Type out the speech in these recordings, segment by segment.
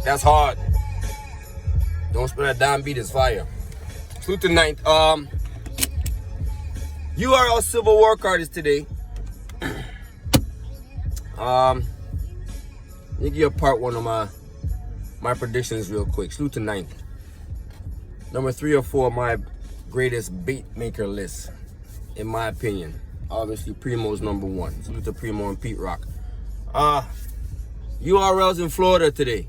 That's hard. Don't spin a damn beat is fire. Salute to ninth. URL Civil War card is today. Let me give you a part one of my predictions real quick. Salute to ninth. Number 3 or 4 of my greatest beat maker list, in my opinion. Obviously, Primo's number 1. Salute to Primo and Pete Rock. URL's in Florida today.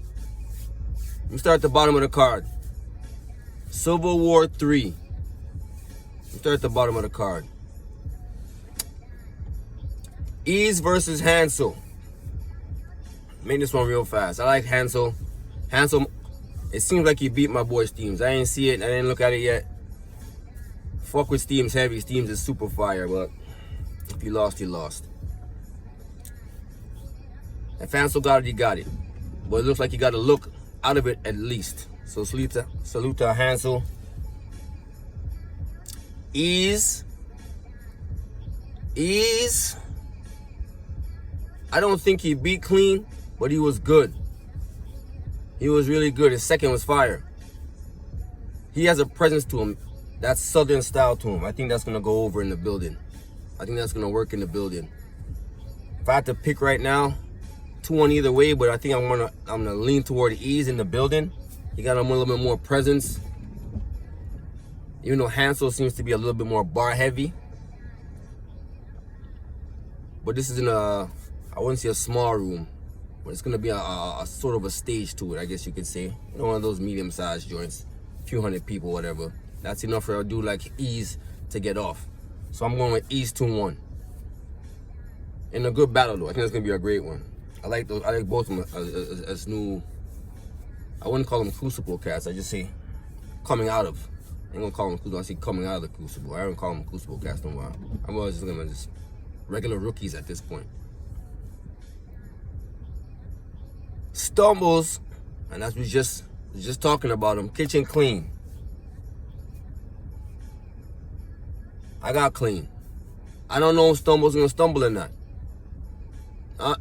Let me start at the bottom of the card. Civil War 3. Let me start at the bottom of the card. Ease versus Hansel. Make this one real fast. I like Hansel. Hansel, it seems like he beat my boy Steams. I didn't see it. I didn't look at it yet. Fuck with Steams heavy. Steams is super fire, but if he lost, he lost. If Hansel got it, he got it. But it looks like he got a look out of it at least. So salute to Hansel. Ease. I don't think he beat Clean, but he was good. He was really good. His second was fire. He has a presence to him. That's Southern style to him. I think that's gonna go over in the building. I think that's gonna work in the building. If I had to pick right now, 2-1 either way, but I think I'm gonna lean toward Ease in the building. He got a little bit more presence. Even though Hansel seems to be a little bit more bar heavy. But this is in I wouldn't say a small room, but it's gonna be a sort of a stage to it, I guess you could say. You know, one of those medium-sized joints, a few hundred people, whatever. That's enough for a dude like Ease to get off. So I'm going with Ease 2-1. In a good battle though. I think it's gonna be a great one. I like those. I like both of them as new. I wouldn't call them Crucible cats. I just say coming out of. I ain't gonna call them Crucible. I say coming out of the Crucible. I don't call them Crucible cats no more. I'm always just gonna just regular rookies at this point. Stumbles, and as we just talking about him, Kitchen Clean. I got Clean. I don't know if Stumbles gonna stumble or not.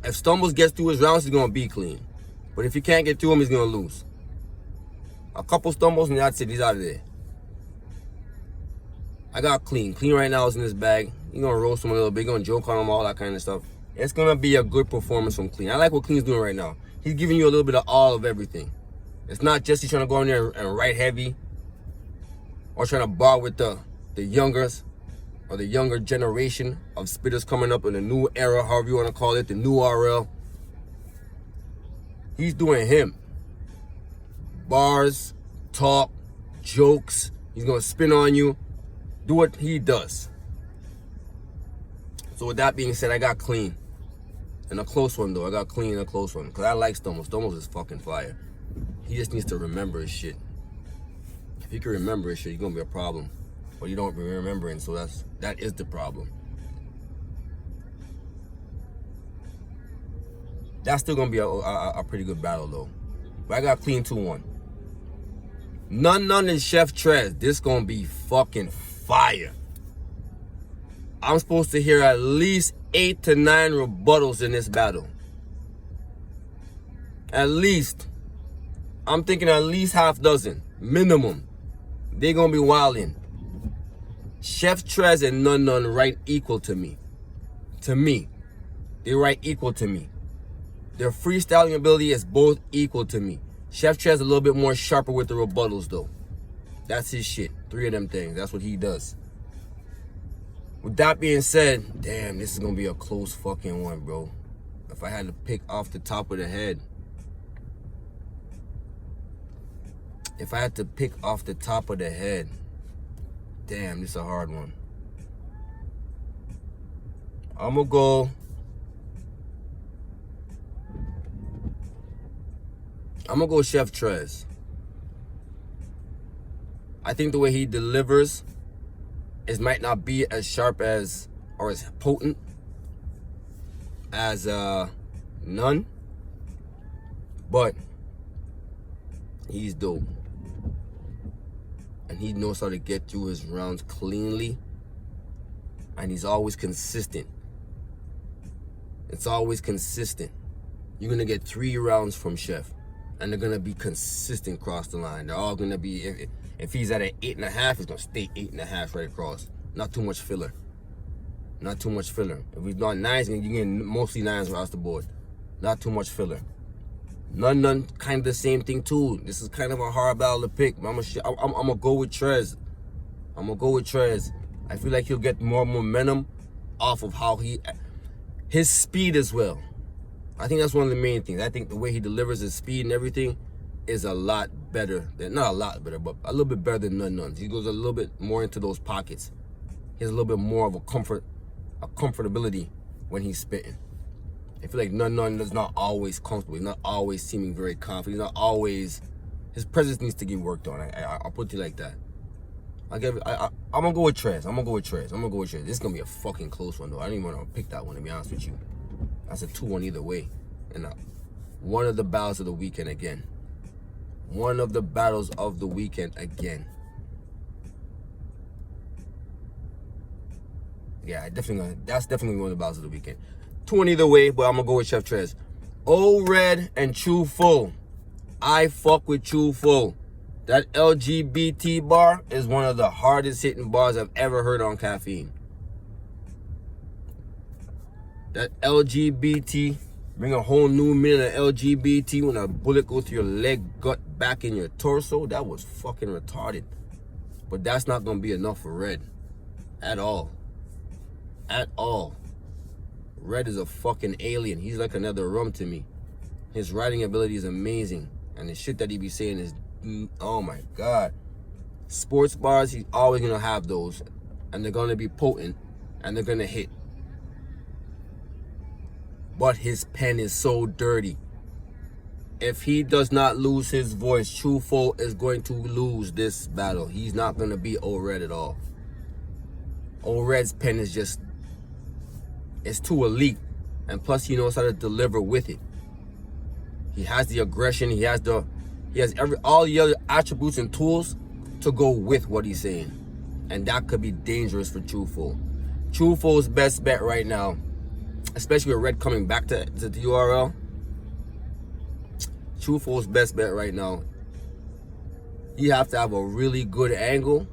If Stumbles gets through his rounds, he's gonna be Clean. But if he can't get through him, he's gonna lose. A couple stumbles and that's it. He's out of there. I got Clean. Clean right now is in his bag. He's gonna roast him a little bit. He's gonna joke on him, all that kind of stuff. It's gonna be a good performance from Clean. I like what Clean's doing right now. He's giving you a little bit of all of everything. It's not just he's trying to go in there and write heavy or trying to bar with the youngers or the younger generation of spitters coming up in the new era, however you want to call it, the new RL. He's doing him. Bars, talk, jokes. He's going to spin on you. Do what he does. So with that being said, I got Clean. And a close one, though. I got Clean in a close one. Because I like Stumbles. Stumbles is fucking fire. He just needs to remember his shit. If he can remember his shit, he's going to be a problem. But you don't be remembering, so that is the problem. That's still going to be a pretty good battle, though. But I got Clean 2-1. None and Chef Trez. This going to be fucking fire. I'm supposed to hear at least 8 to 9 rebuttals in this battle. At least. I'm thinking at least half dozen. Minimum. They're going to be wilding. Chef Trez and None write equal to me. To me. They write equal to me. Their freestyling ability is both equal to me. Chef Trez a little bit more sharper with the rebuttals, though. That's his shit. 3 of them things. That's what he does. With that being said, damn, this is going to be a close fucking one, bro. If I had to pick off the top of the head. If I had to pick off the top of the head. Damn, this is a hard one. I'm going to go. I'm going to go Chef Trez. I think the way he delivers it might not be as sharp as or as potent as None, but he's dope. And he knows how to get through his rounds cleanly. And he's always consistent. It's always consistent. You're going to get 3 rounds from Chef. and they're gonna be consistent across the line. They're all gonna be, if he's at an 8.5, he's gonna stay 8.5 right across. Not too much filler. Not too much filler. If he's not 9s, you're getting mostly 9s across the board. Not too much filler. None, kind of the same thing too. This is kind of a hard battle to pick. I'm gonna go with Trez. I'm gonna go with Trez. I feel like he'll get more momentum off of how his speed as well. I think that's one of the main things. I think the way he delivers his speed and everything is a lot better than, not a lot better, but a little bit better than None. He goes a little bit more into those pockets. He has a little bit more of a comfortability when he's spitting. I feel like None is not always comfortable. He's not always seeming very confident. He's not always, his presence needs to get worked on. I'll put it like that. I'm gonna go with Trez. I'm gonna go with Trez. This is gonna be a fucking close one though. I don't even want to pick that one, to be honest with you. That's a 2-1 either way. And one of the battles of the weekend again. One of the battles of the weekend again. Yeah, that's definitely one of the battles of the weekend. 2-1 either way, but I'm gonna go with Chef Trez. O-Red and Truthful. I fuck with Truthful. That LGBT bar is one of the hardest hitting bars I've ever heard on Caffeine. That LGBT, bring a whole new meaning of LGBT when a bullet goes through your leg, gut, back in your torso. That was fucking retarded. But that's not gonna be enough for Red. At all. At all. Red is a fucking alien. He's like another Rum to me. His writing ability is amazing. And the shit that he be saying is, oh my God. Sports bars, he's always gonna have those. And they're gonna be potent. And they're gonna hit. But his pen is so dirty. If he does not lose his voice, Truthful is going to lose this battle. He's not gonna be O-Red at all. O-Red's pen is just, it's too elite. And plus he knows how to deliver with it. He has the aggression, he has all the other attributes and tools to go with what he's saying. And that could be dangerous for Truthful. Truthful's best bet right now, especially with Red coming back to the URL. Truthful's best bet right now, you have to have a really good angle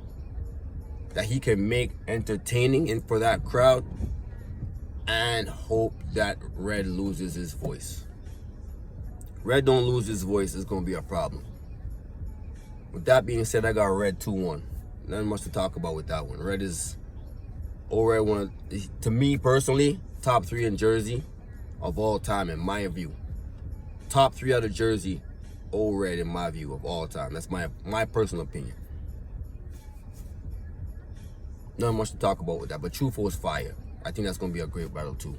that he can make entertaining and for that crowd, and hope that Red loses his voice. Red don't lose his voice, it's gonna be a problem. With that being said, I got Red 2-1. Nothing much to talk about with that one. Red is O-Red, one of, to me personally, top 3 in Jersey of all time in my view. Top 3 out of Jersey, O-Red in my view of all time. That's my personal opinion. Nothing much to talk about with that, but Truthful is fire. I think that's gonna be a great battle too.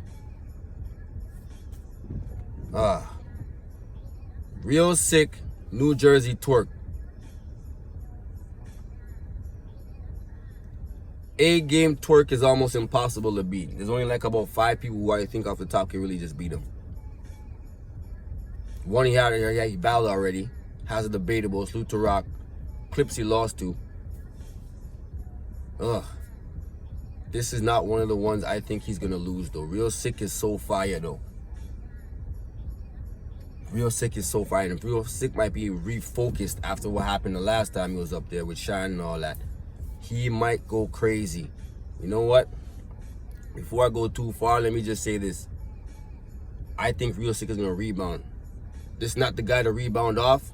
Real Sick, New Jersey Twerk. A-game Twerk is almost impossible to beat. There's only like about 5 people who I think off the top can really just beat him. One he battled already. Has a debatable, Salute to Rock. Clips he lost to. This is not one of the ones I think he's gonna lose though. Real Sick is so fire though. Real Sick is so fire. And Real Sick might be refocused after what happened the last time he was up there with Shine and all that. He might go crazy. You know what? Before I go too far, let me just say this. I think Real Sick is gonna rebound. This is not the guy to rebound off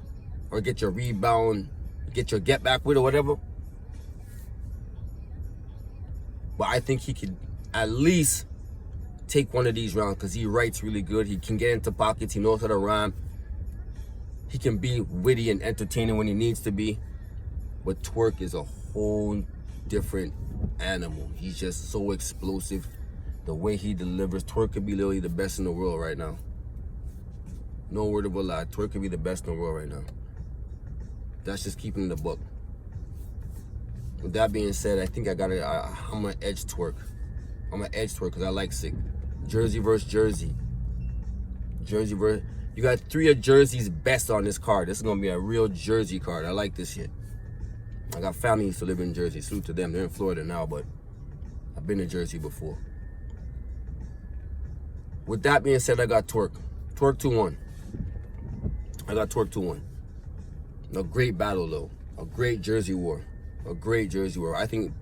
or get your rebound, get your get back with or whatever. But I think he could at least take one of these rounds because he writes really good. He can get into pockets. He knows how to rhyme. He can be witty and entertaining when he needs to be. But Twerk is a whole different animal. He's just so explosive. The way he delivers, Twerk could be literally the best in the world right now. No word of a lie. Twerk could be the best in the world right now. That's just keeping the book. With that being said, I think I'm gonna edge Twerk. I'm gonna edge Twerk because I like Sick. Jersey versus Jersey. You got 3 of Jersey's best on this card. This is gonna be a real Jersey card. I like this shit. I got family who used to live in Jersey. Salute to them. They're in Florida now, but I've been to Jersey before. With that being said, I got Twerk. Twerk 2-1. I got Twerk 2-1. A great battle though. A great Jersey war. A great Jersey war. I think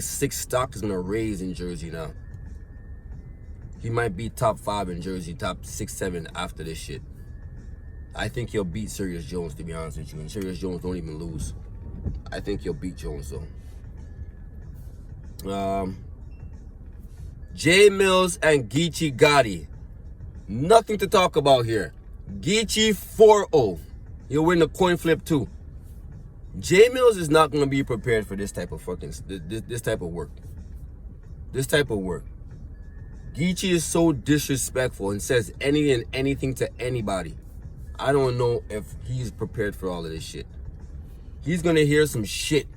6 stock is gonna raise in Jersey now. He might be top 5 in Jersey, top 6, 7 after this shit. I think he'll beat Serious Jones, to be honest with you. And Serious Jones don't even lose. I think he'll beat Jones though. J Mills and Geechee Gotti. Nothing to talk about here. Geechee 4-0. He'll win the coin flip too. J Mills is not gonna be prepared for this type of this type of work. This type of work. Geechee is so disrespectful and says anything to anybody. I don't know if he's prepared for all of this shit. He's gonna hear some shit.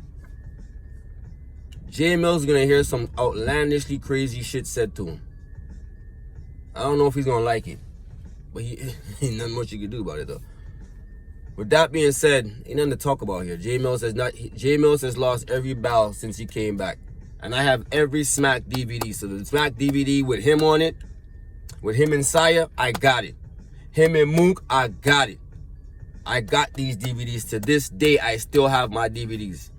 J Mills is gonna hear some outlandishly crazy shit said to him. I don't know if he's gonna like it, but ain't nothing much you can do about it though. With that being said, ain't nothing to talk about here. J Mills has lost every battle since he came back. And I have every Smack DVD. So the Smack DVD with him on it, with him and Saya, I got it. Him and Mook, I got it. I got these DVDs. To this day, I still have my DVDs.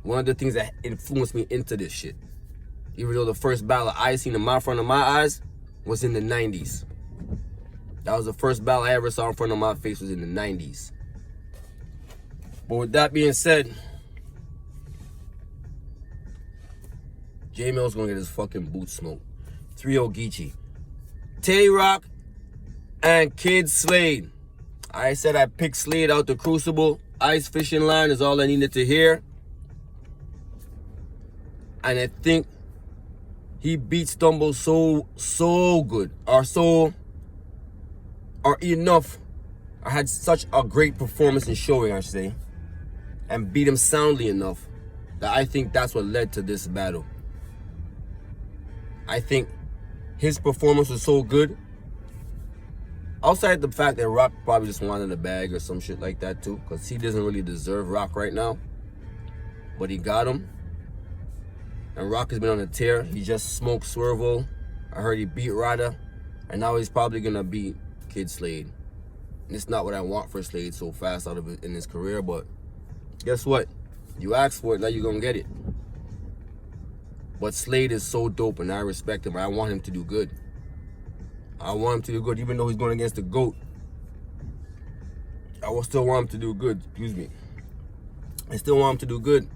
One of the things that influenced me into this shit. Even though the first battle I seen in my front of my eyes was in the 90s. That was the first battle I ever saw in front of my face was in the 90s. But with that being said, J Mill's gonna get his fucking boot smoked. 3-0 Geechee. Tay-Rock and Kid Slade. I said I picked Slade out the Crucible. Ice fishing line is all I needed to hear. And I think he beat Stumble so good. Or enough. I had such a great performance and showing, I should say. And beat him soundly enough that I think that's what led to this battle. I think his performance was so good. Outside the fact that Rock probably just wanted a bag or some shit like that too. Because he doesn't really deserve Rock right now. But he got him. And Rock has been on a tear. He just smoked Swervo. I heard he beat Rada. And now he's probably going to beat Kid Slade. And it's not what I want for Slade so fast out of it in his career. But guess what? You asked for it, now you're going to get it. But Slade is so dope and I respect him. I want him to do good. I want him to do good even though he's going against the GOAT. I will still want him to do good. Excuse me. I still want him to do good.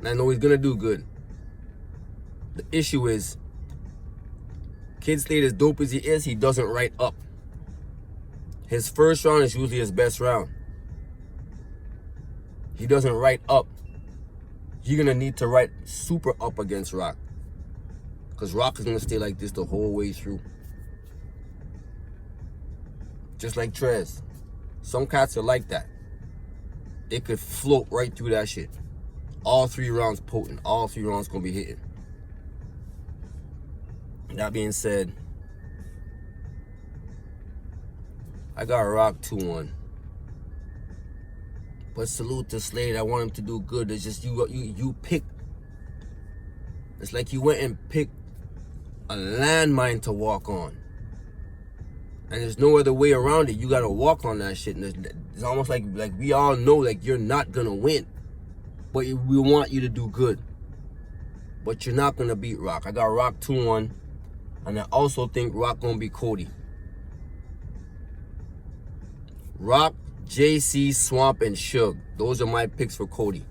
And I know he's going to do good. The issue is, Kid Slade, as dope as he is, he doesn't write up. His first round is usually his best round. He doesn't write up. You're going to need to write super up against Rock. Because Rock is going to stay like this the whole way through. Just like Trez. Some cats are like that. They could float right through that shit. All 3 rounds potent. All 3 rounds going to be hitting. That being said, I got Rock 2-1. But salute to Slade. I want him to do good. It's just you pick. It's like you went and picked a landmine to walk on. And there's no other way around it. You gotta walk on that shit. And it's almost like we all know like you're not gonna win. But we want you to do good. But you're not gonna beat Rock. I got Rock 2-1. And I also think Rock gonna beat Cody. Rock, JC, Swamp, and Suge. Those are my picks for Cody.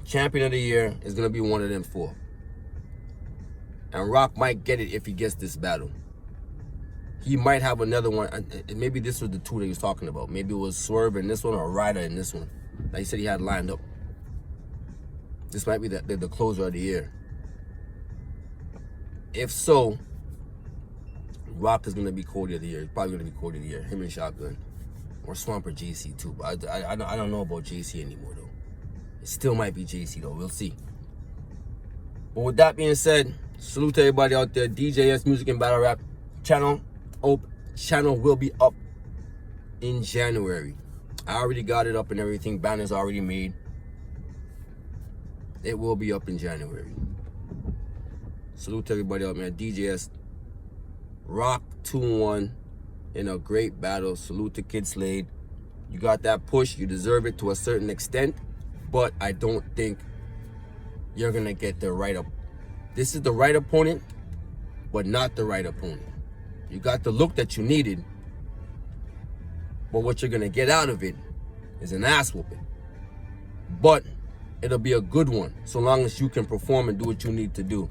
Champion of the year is going to be one of them 4. And Rock might get it if he gets this battle. He might have another one. And maybe this was the 2 that he was talking about. Maybe it was Swerve in this one or Ryder in this one. Like he said he had lined up. This might be the closer of the year. If so, Rock is going to be Cody of the year. He's probably going to be Cody of the year. Him and Shotgun. Or Swamp or JC too. But I don't know about JC anymore though. It still might be JC though. We'll see. But with that being said, salute to everybody out there. D.J.S Music and Battle Rap channel. Channel will be up in January. I already got it up and everything. Banner's already made. It will be up in January. Salute to everybody out, man. D.J.S. Rock 2-1 in a great battle. Salute to Kid Slade. You got that push. You deserve it to a certain extent. But I don't think you're going to get the right up. This is the right opponent, but not the right opponent. You got the look that you needed, but what you're going to get out of it is an ass whooping. But it'll be a good one, so long as you can perform and do what you need to do.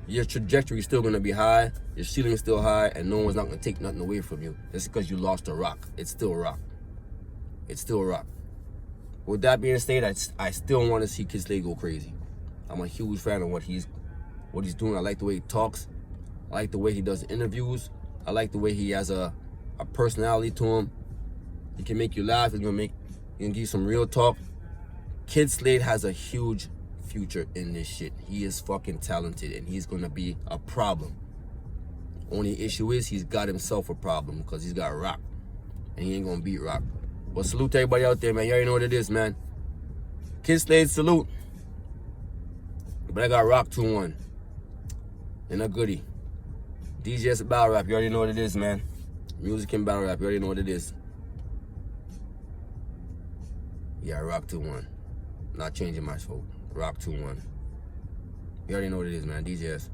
Your trajectory is still going to be high, your ceiling is still high, and no one's not going to take nothing away from you just because you lost a rock. It's still rock. It's still rock. With that being said, I still want to see Kid Slade go crazy. I'm a huge fan of what he's doing. I like the way he talks. I like the way he does interviews. I like the way he has a personality to him. He can make you laugh. He can give you some real talk. Kid Slade has a huge future in this shit. He is fucking talented, and he's gonna be a problem. Only issue is he's got himself a problem because he's got rock, and he ain't gonna beat rock. But salute to everybody out there, man. You already know what it is, man. Kid Slade, salute. But I got rock 2-1 and a goodie. D.J.S. battle rap, you already know what it is, man. Music and battle rap, you already know what it is. Yeah, rock 2-1. Not changing my vote. Rock 2-1. You already know what it is, man. D.J.S.